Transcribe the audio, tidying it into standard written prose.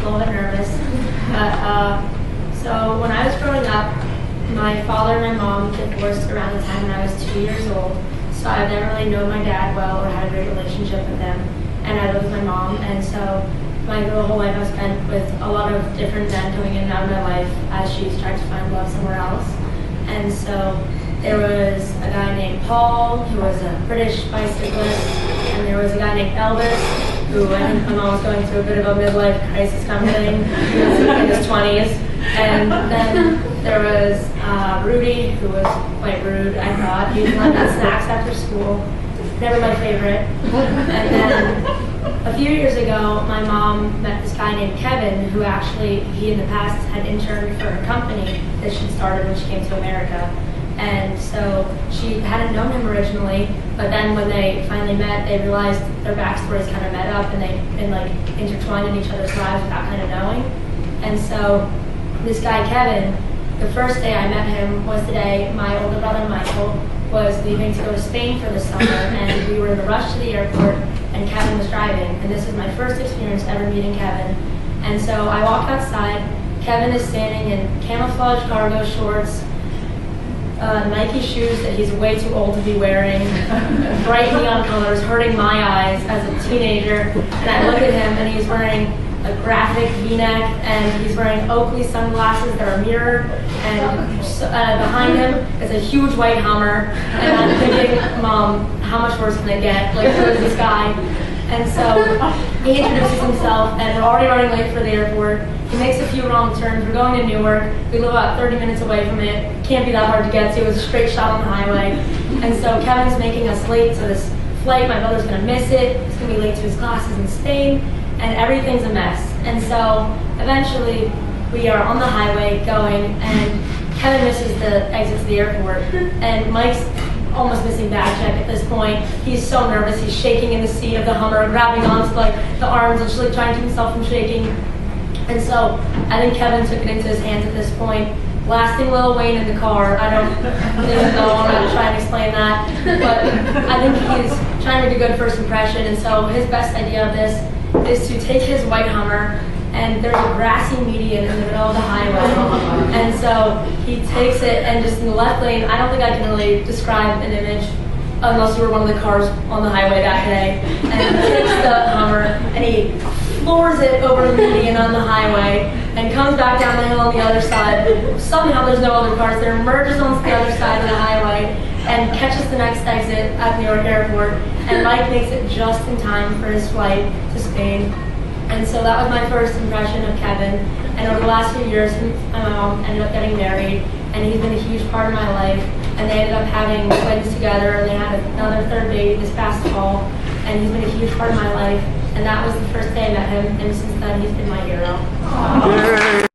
a little bit nervous. But so when I was growing up, my father and my mom divorced around the time when I was 2 years old. So I've never really known my dad well or had a great relationship with him. And I lived with my mom, and so my whole life I spent with a lot of different men coming in and out of my life as she's tried to find love somewhere else. And so there was a guy named Paul, who was a British bicyclist, and there was a guy named Elvis, who I think my mom was going through a bit of a midlife crisis kind of thing. He was in his 20s. And then there was Rudy, who was quite rude, I thought. He would get snacks after school. Never my favorite. And then a few years ago, my mom met this guy named Kevin, who actually, he in the past had interned for a company that she started when she came to America. And so she hadn't known him originally, but then when they finally met, they realized their backstories kind of met up and they'd been like intertwined in each other's lives without kind of knowing. And so this guy Kevin, the first day I met him was the day my older brother Michael was leaving to go to Spain for the summer, and we were in the rush to the airport, and Kevin was driving, and this was my first experience ever meeting Kevin. And so I walked outside. Kevin is standing in camouflage cargo shorts, Nike shoes that he's way too old to be wearing, bright neon colors, hurting my eyes as a teenager. And I look at him, and he's wearing a graphic V-neck, and he's wearing Oakley sunglasses that are mirrored, and behind him is a huge white Hummer, and I'm thinking, Mom, how much worse can it get? Like, who is this guy? And so he introduces himself, and we're already running late for the airport. He makes a few wrong turns. We're going to Newark. We live about 30 minutes away from it. Can't be that hard to get to. It's a straight shot on the highway. And so Kevin's making us late to this flight. My brother's going to miss it. He's going to be late to his classes in Spain. And everything's a mess. And so eventually we are on the highway going, and Kevin misses the exit to the airport. And Mike's almost missing bag check at this point. He's so nervous. He's shaking in the seat of the Hummer, grabbing onto like the arms and just like trying to keep himself from shaking. And so I think Kevin took it into his hands at this point, blasting Lil Wayne in the car. I don't even know, I'm not going to try and explain that. But I think he's trying to make a good first impression. And so his best idea of this is to take his white Hummer, and there's a grassy median in the middle of the highway. And so he takes it, and just in the left lane, I don't think I can really describe an image unless you were one of the cars on the highway that day. And he takes the Hummer, and he floors it over the median on the highway, and comes back down the hill on the other side. Somehow there's no other cars there, merges onto the other side of the highway, and catches the next exit at New York Airport. And Mike makes it just in time for his flight to Spain. And so that was my first impression of Kevin. And over the last few years, he and my mom ended up getting married, and he's been a huge part of my life. And they ended up having twins together, and they had another third baby this past fall. And he's been a huge part of my life. And that was the first day I met him, and since then he's been my hero.